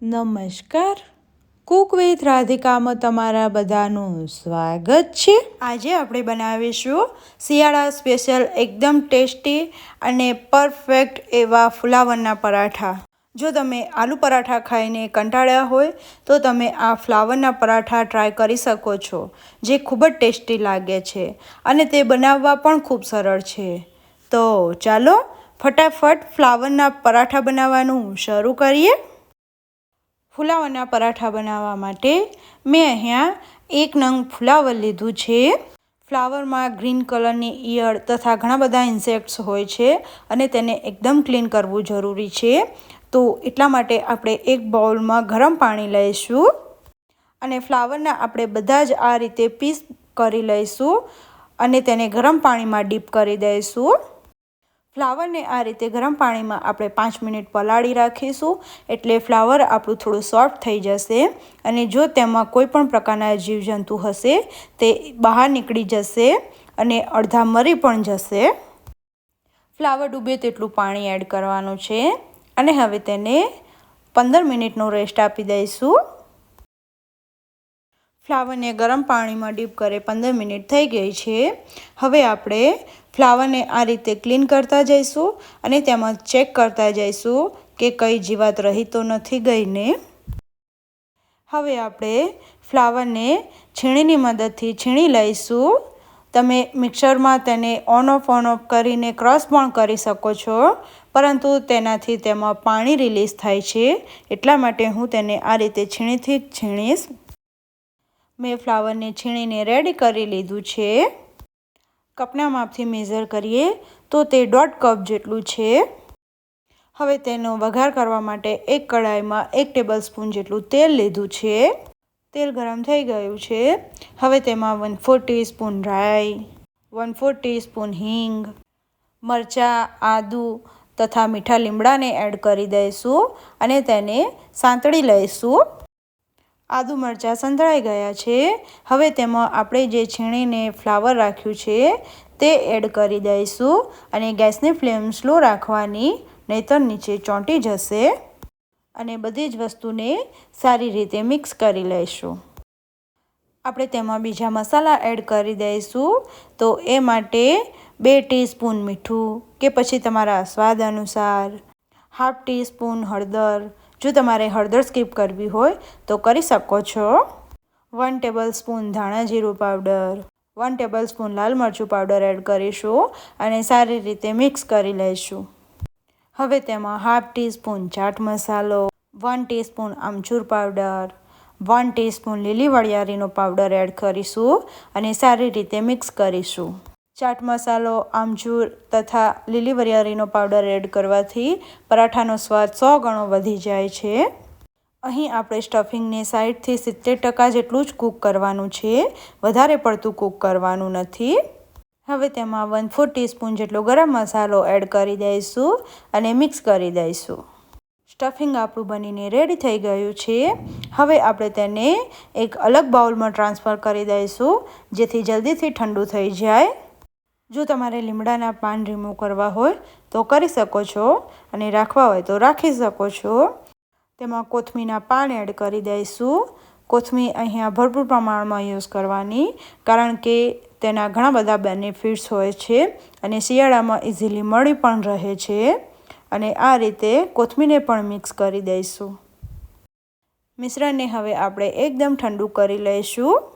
નમસ્કાર, Cook with રાધિકામાં તમારા બધાનું સ્વાગત છે। આજે આપણે બનાવીશું શિયાળા સ્પેશિયલ એકદમ ટેસ્ટી અને પરફેક્ટ એવા ફુલાવરના પરાઠા। જો તમે આલુ પરાઠા ખાઈને કંટાળ્યા હોય તો તમે આ ફ્લાવરના પરાઠા ટ્રાય કરી શકો છો, જે ખૂબ જ ટેસ્ટી લાગે છે અને તે બનાવવા પણ ખૂબ સરળ છે। તો ચાલો ફટાફટ ફ્લાવરના પરાઠા બનાવવાનું શરૂ કરીએ। ફુલાવરના પરાઠા બનાવવા માટે મેં અહીંયા 1 નંગ ફુલાવર લીધું છે। ફ્લાવરમાં ગ્રીન કલરની ઈયળ તથા ઘણા બધા ઇન્સેક્ટ્સ હોય છે અને તેને એકદમ ક્લીન કરવું જરૂરી છે। તો એટલા માટે આપણે એક બાઉલમાં ગરમ પાણી લઈશું અને ફ્લાવરના આપણે બધા જ આ રીતે પીસ કરી લઈશું અને તેને ગરમ પાણીમાં ડીપ કરી દઈશું। ફ્લાવરને આ રીતે ગરમ પાણીમાં આપણે 5 મિનિટ પલાળી રાખીશું, એટલે ફ્લાવર આપણું થોડું સોફ્ટ થઈ જશે અને જો તેમાં કોઈ પણ પ્રકારના જીવજંતુ હશે તે બહાર નીકળી જશે અને અડધા મરી પણ જશે। ફ્લાવર ડૂબે તેટલું પાણી એડ કરવાનું છે અને હવે તેને 15 મિનિટનો રેસ્ટ આપી દઈશું। ફ્લાવરને ગરમ પાણીમાં ડીપ કરે 15 મિનિટ થઈ ગઈ છે। હવે આપણે ફ્લાવરને આ રીતે ક્લીન કરતા જઈશું અને તેમાં ચેક કરતા જઈશું કે કઈ જીવાત રહી તો નથી ગઈ ને। હવે આપણે ફ્લાવરને છીણીની મદદથી છીણી લઈશું। તમે મિક્સરમાં તેને ઓન ઓફ કરીને ક્રશ પણ કરી શકો છો, પરંતુ તેનાથી તેમાં પાણી રિલીઝ થાય છે, એટલા માટે હું તેને આ રીતે છીણીથી જ છીણીશ। મેં ફ્લાવરને છીણીને રેડી કરી લીધું છે। કપના માપથી મેઝર કરીએ તો તે 1.5 કપ જેટલું છે। હવે તેનો વઘાર કરવા માટે એક કડાઈમાં 1 ટેબલસ્પૂન જેટલું તેલ લીધું છે। તેલ ગરમ થઈ ગયું છે। હવે તેમાં 1/4 ટીસ્પૂન રાઈ, 1/4 ટીસ્પૂન હિંગ, મરચાં, આદુ તથા મીઠા લીમડાને એડ કરી દઈશું અને તેને સાંતળી લઈશું। આદુ મરચાં સંતળાઈ ગયા છે। હવે તેમાં આપણે જે છીણીને ફ્લાવર રાખ્યું છે તે એડ કરી દઈશું અને ગેસની ફ્લેમ સ્લો રાખવાની, નહીંતર નીચે ચોંટી જશે અને બધી જ વસ્તુને સારી રીતે મિક્સ કરી લઈશું। આપણે તેમાં બીજા મસાલા એડ કરી દઈશું। તો એ માટે 2 ટીસ્પૂન મીઠું કે પછી તમારા સ્વાદ અનુસાર, 1/2 ટીસ્પૂન હળદર, જો તમારે હળદર સ્કીપ કરવી હોય તો કરી શકો છો, 1 ટેબલસ્પૂન ધાણા જીરું પાવડર, 1 ટેબલસ્પૂન લાલ મરચું પાવડર એડ કરીશું અને સારી રીતે મિક્સ કરી લઈશું। હવે તેમાં 1/2 ટીસ્પૂન ચાટ મસાલો, 1 ટીસ્પૂન આમચૂર પાવડર, 1 ટીસ્પૂન લીલી વરિયાળીનો પાવડર એડ કરીશું અને સારી રીતે મિક્સ કરીશું। ચાટ મસાલો, આમચૂર તથા લીલી વરિયાળીનો પાવડર એડ કરવાથી પરાઠાનો સ્વાદ 100 ગણો વધી જાય છે। અહીં આપણે સ્ટફિંગને 60થી 70% જેટલું જ કૂક કરવાનું છે, વધારે પડતું કૂક કરવાનું નથી। હવે તેમાં 1/4 ટીસ્પૂન જેટલો ગરમ મસાલો એડ કરી દઈશું અને મિક્સ કરી દઈશું। સ્ટફિંગ આપણું બનીને રેડી થઈ ગયું છે। હવે આપણે તેને એક અલગ બાઉલમાં ટ્રાન્સફર કરી દઈશું, જેથી જલ્દીથી ઠંડુ થઈ જાય। જો તમારે લીમડાના પાન રિમૂવ કરવા હોય તો કરી શકો છો અને રાખવા હોય તો રાખી શકો છો। તેમાં કોથમીરના પાન એડ કરી દઈશું। કોથમીર અહીંયા ભરપૂર પ્રમાણમાં યુઝ કરવાની, કારણ કે તેના ઘણા બધા બેનિફિટ્સ હોય છે અને શિયાળામાં ઇઝીલી મળી પણ રહે છે। અને આ રીતે કોથમીરને પણ મિક્સ કરી દઈશું। મિશ્રણને હવે આપણે એકદમ ઠંડુ કરી લઈશું।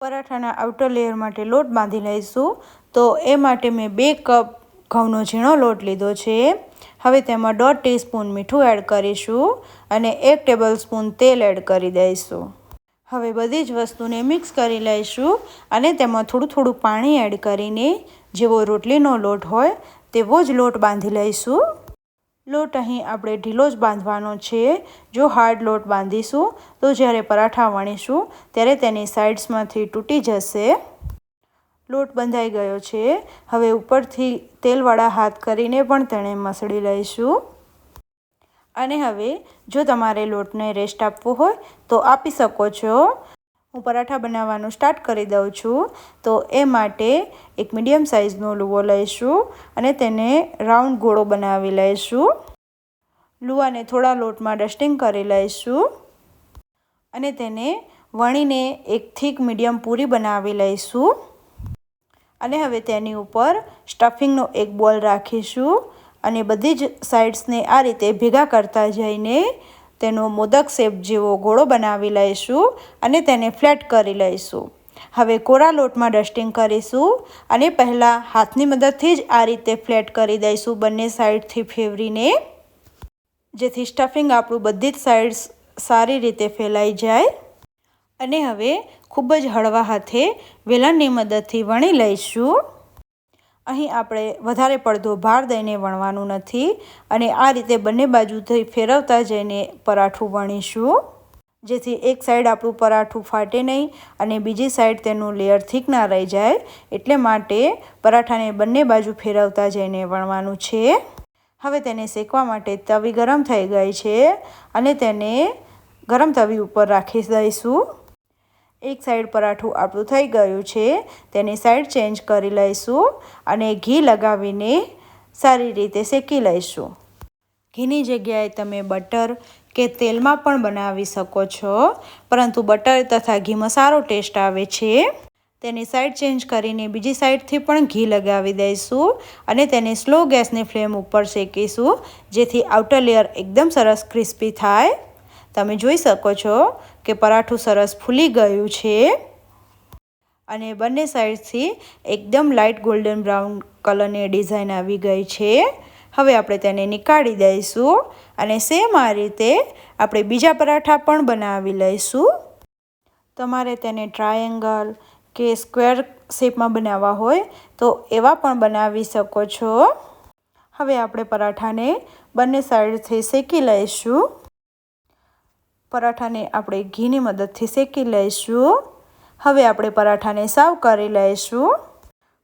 પરાઠાના આઉટર લેયર માટે લોટ બાંધી લઈશું। તો એ માટે મેં 2 કપ ઘઉંનો ઝીણો લોટ લીધો છે। હવે તેમાં 1/2 ટીસ્પૂન મીઠું એડ કરીશું અને 1 ટેબલસ્પૂન તેલ એડ કરી દઈશું। હવે બધી જ વસ્તુને મિક્સ કરી લઈશું અને તેમાં થોડું થોડું પાણી એડ કરીને જેવો રોટલીનો લોટ હોય તેવો જ લોટ બાંધી લઈશું। લોટ અહીં આપણે ઢીલો જ બાંધવાનો છે। જો હાર્ડ લોટ બાંધીશું તો જ્યારે પરાઠા વણીશું ત્યારે તેની સાઇડ્સમાંથી તૂટી જશે। લોટ બંધાઈ ગયો છે। હવે ઉપરથી તેલવાળા હાથ કરીને પણ તેને મસળી લઈશું અને હવે જો તમારે લોટને રેસ્ટ આપવો હોય તો આપી શકો છો। હું પરાઠા બનાવવાનું સ્ટાર્ટ કરી દઉં છું। તો એ માટે એક મીડિયમ સાઇઝનો લુવો લઈશું અને તેને રાઉન્ડ ગોળો બનાવી લઈશું। લુવાને થોડા લોટમાં ડસ્ટિંગ કરી લઈશું અને તેને વણીને એક થીક મીડિયમ પૂરી બનાવી લઈશું. અને હવે તેની ઉપર સ્ટફિંગનો એક બોલ રાખીશું અને બધી જ સાઈડ્સને આ રીતે ભેગા કરતા જઈને તેનો મોદક શેપ જેવો ગોળો બનાવી લઈશું અને તેને ફ્લેટ કરી લઈશું. હવે કોરા લોટમાં ડસ્ટિંગ કરીશું અને પહેલાં હાથની મદદથી જ આ રીતે ફ્લેટ કરી દઈશું બંને સાઈડથી ફેવરીને, જેથી સ્ટફિંગ આપણું બધી જ સાઈડ્સ સારી રીતે ફેલાઈ જાય. અને હવે ખૂબ જ હળવા હાથે વેલણની મદદથી વણી લઈશું. અહીં આપણે વધારે પડતો ભાર દઈને વણવાનું નથી અને આ રીતે બંને બાજુથી ફેરવતા જઈને પરાઠું વણીશું, જેથી એક સાઈડ આપણું પરાઠું ફાટે નહીં અને બીજી સાઈડ તેનું લેયર થીક ના રહી જાય. એટલે માટે પરાઠાને બંને બાજુ ફેરવતા જઈને વણવાનું છે. હવે તેને શેકવા માટે તવી ગરમ થઈ ગઈ છે અને તેને ગરમ તવી ઉપર રાખી દઈશું. એક સાઈડ પરાઠું આપણું થઈ ગયું છે, તેની સાઈડ ચેન્જ કરી લઈશું અને ઘી લગાવીને સારી રીતે શેકી લઈશું. ઘીની જગ્યાએ તમે બટર કે તેલમાં પણ બનાવી શકો છો, પરંતુ બટર તથા ઘીમાં સારો ટેસ્ટ આવે છે. તેની સાઈડ ચેન્જ કરીને બીજી સાઈડથી પણ ઘી લગાવી દઈશું અને તેને સ્લો ગેસની ફ્લેમ ઉપર શેકીશું, જેથી આઉટર લેયર એકદમ સરસ ક્રિસ્પી થાય. તમે જોઈ શકો છો કે પરાઠું સરસ ફૂલી ગયું છે અને બંને સાઈડથી એકદમ લાઇટ ગોલ્ડન બ્રાઉન કલરની ડિઝાઇન આવી ગઈ છે. હવે આપણે તેને નીકાળી દઈશું અને સેમ આ રીતે આપણે બીજા પરાઠા પણ બનાવી લઈશું. તમારે તેને ટ્રાયેંગલ કે સ્ક્વેર શેપમાં બનાવવા હોય તો એવા પણ બનાવી શકો છો. હવે આપણે પરાઠાને બંને સાઈડથી શેકી લઈશું. પરાઠાને આપણે ઘીની મદદથી શેકી લઈશું. હવે આપણે પરાઠાને સર્વ કરી લઈશું.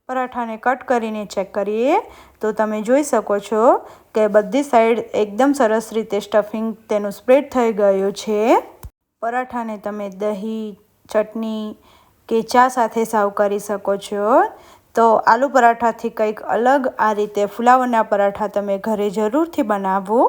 પરાઠાને કટ કરીને ચેક કરીએ તો તમે જોઈ શકો છો કે બધી સાઈડ એકદમ સરસ રીતે સ્ટફિંગ તેનું સ્પ્રેડ થઈ ગયું છે. પરાઠાને તમે દહીં, ચટણી કે ચા સાથે સર્વ કરી શકો છો. તો આલુ પરાઠાથી કંઈક અલગ આ રીતે ફુલાવરના પરાઠા તમે ઘરે જરૂરથી બનાવો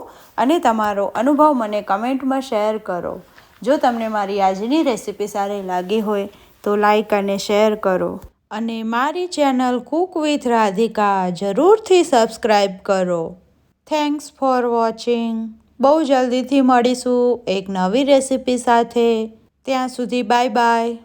અને તમારો અનુભવ મને કમેન્ટમાં શેર કરો. જો તમને મારી આજની રેસીપી સારી લાગી હોય તો લાઈક અને શેર કરો અને મારી ચેનલ કુક વિથ રાધિકા જરૂરથી સબસ્ક્રાઈબ કરો. Thanks for watching. બહુ જલ્દીથી મળીશું એક નવી રેસીપી સાથે. ત્યાં સુધી બાય બાય.